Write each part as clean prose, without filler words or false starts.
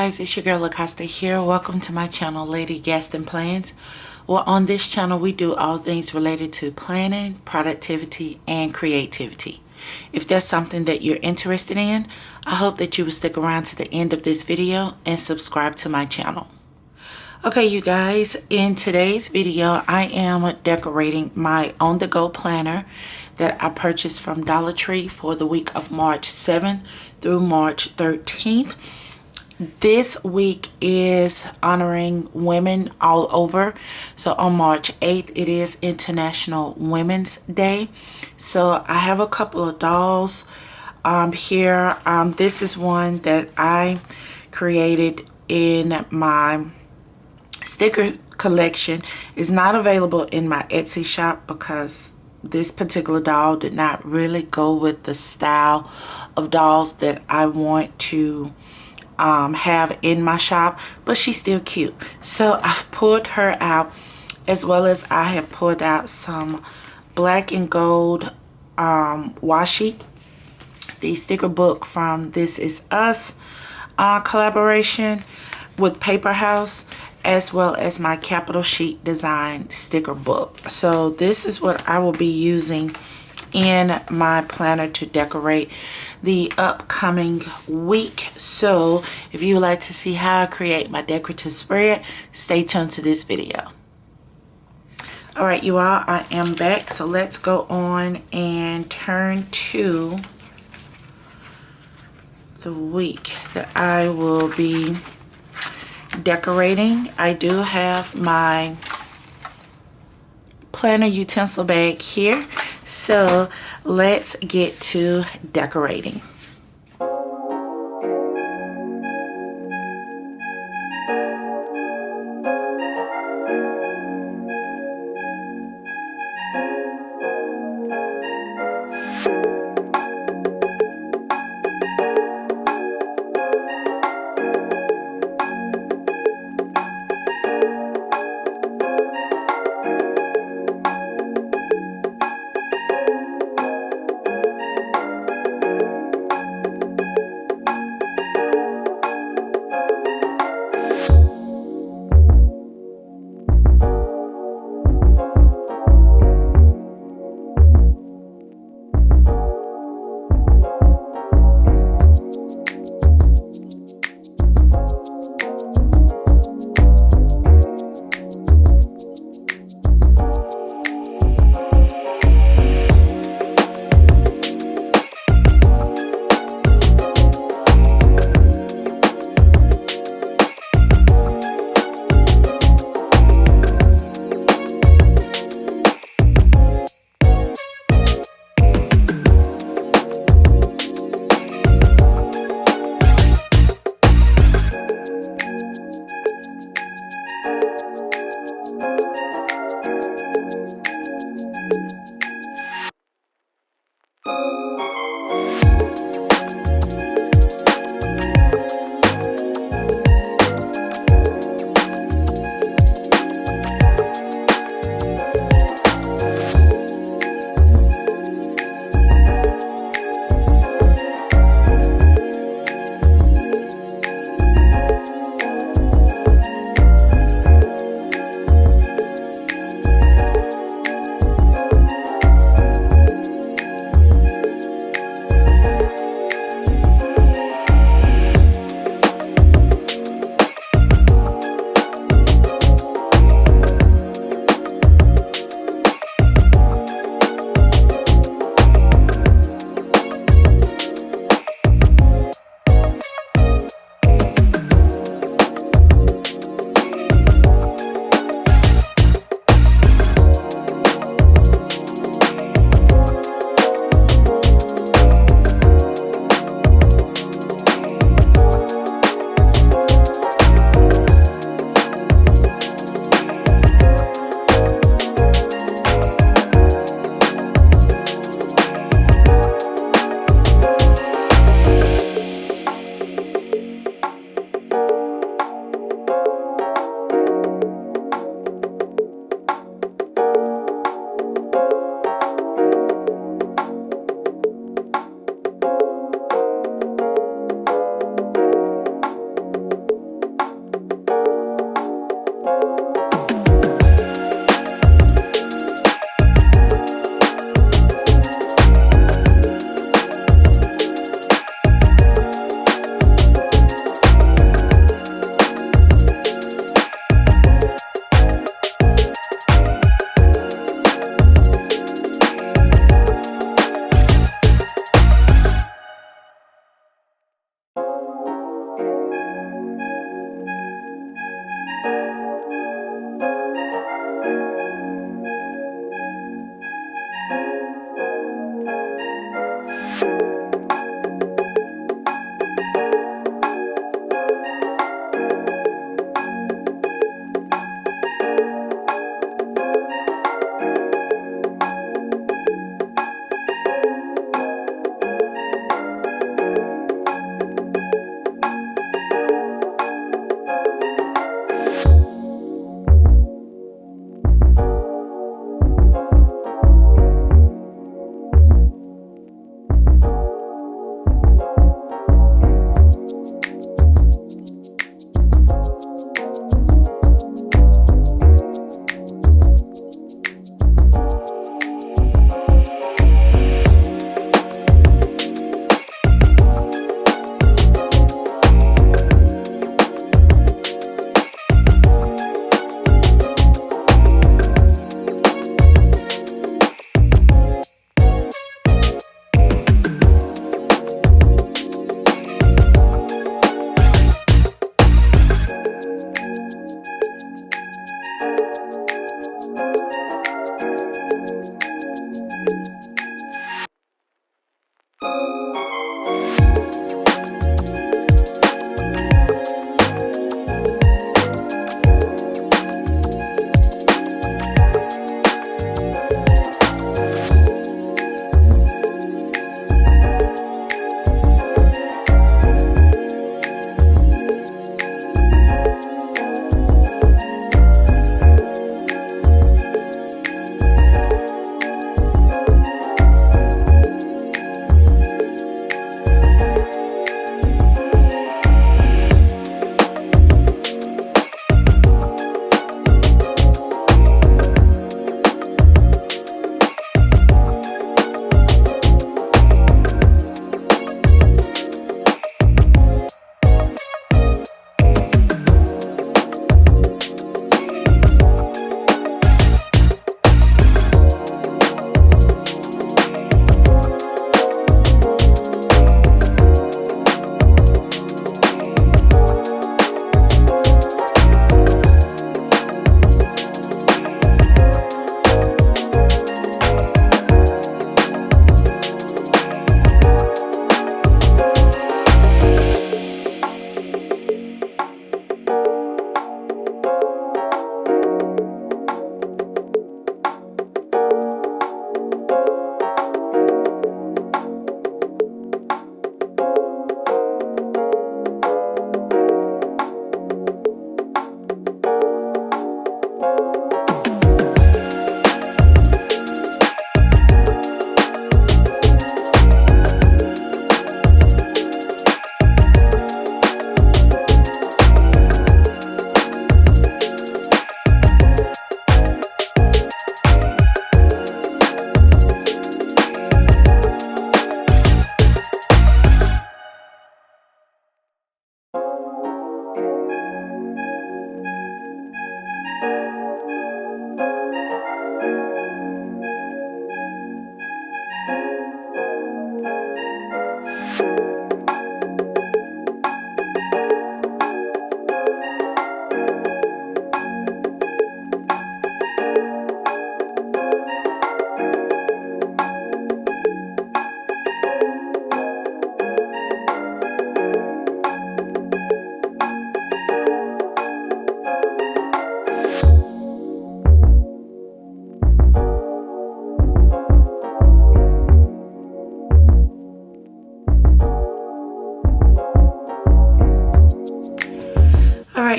guys, it's your girl Acosta here. Welcome to my channel, Lady Gaston Plans. Well, on this channel we do all things related to planning, productivity, and creativity. If that's something that you're interested in, I hope that you will stick around to the end of this video and subscribe to my channel. Okay, you guys, in today's video I am decorating my on-the-go planner that I purchased from Dollar Tree for the week of March 7th through March 13th. This week is honoring women all over. So on March 8th, it is International Women's Day. So I have a couple of dolls here. This is one that I created in my sticker collection. It's not available in my Etsy shop because this particular doll did not really go with the style of dolls that I want to have in my shop, but she's still cute. So I've pulled her out, as well as I have pulled out some black and gold washi, the sticker book from This Is Us collaboration with Paperhouse, as well as my capital sheet design sticker book. So this is what I will be using in my planner to decorate the upcoming week. So if you would like to see how I create my decorative spread, stay tuned to this video. All right, you all, I am back. So let's go on and turn to the week that I will be decorating. I do have my planner utensil bag here, so let's get to decorating.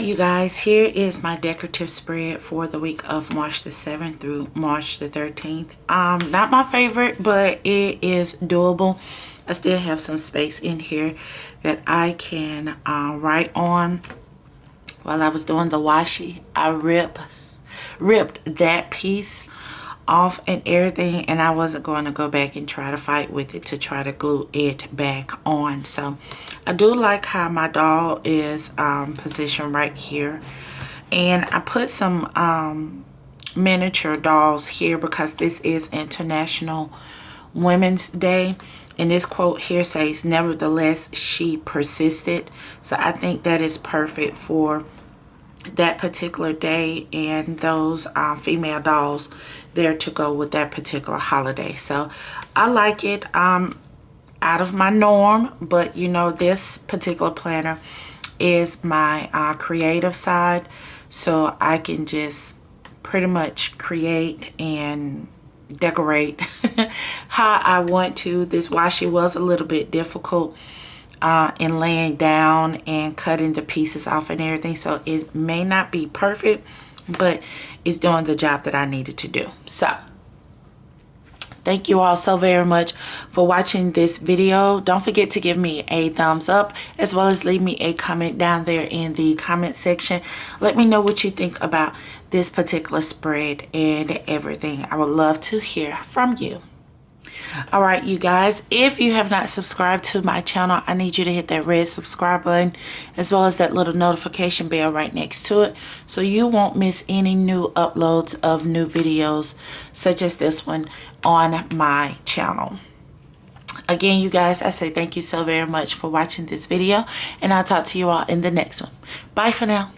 Alright, you guys, here is my decorative spread for the week of March the 7th through March the 13th. Not my favorite, but it is doable. I still have some space in here that I can write on. While I was doing the washi, I ripped that piece off and everything, and I wasn't going to go back and try to fight with it to try to glue it back on. So I do like how my doll is positioned right here, and I put some miniature dolls here because this is International Women's Day, and this quote here says, "Nevertheless, she persisted." So I think that is perfect for that particular day, and those female dolls there to go with that particular holiday. So I like it. Out of my norm, but you know, this particular planner is my creative side, so I can just pretty much create and decorate how I want to. This washi was a little bit difficult in laying down and cutting the pieces off and everything, so it may not be perfect, but it's doing the job that I needed to do. So thank you all so very much for watching this video. Don't forget to give me a thumbs up, as well as leave me a comment down there in the comment section. Let me know what you think about this particular spread and everything. I would love to hear from you. All right, you guys, if you have not subscribed to my channel, I need you to hit that red subscribe button, as well as that little notification bell right next to it, so you won't miss any new uploads of new videos such as this one on my channel. Again, you guys, I say thank you so very much for watching this video, and I'll talk to you all in the next one. Bye for now.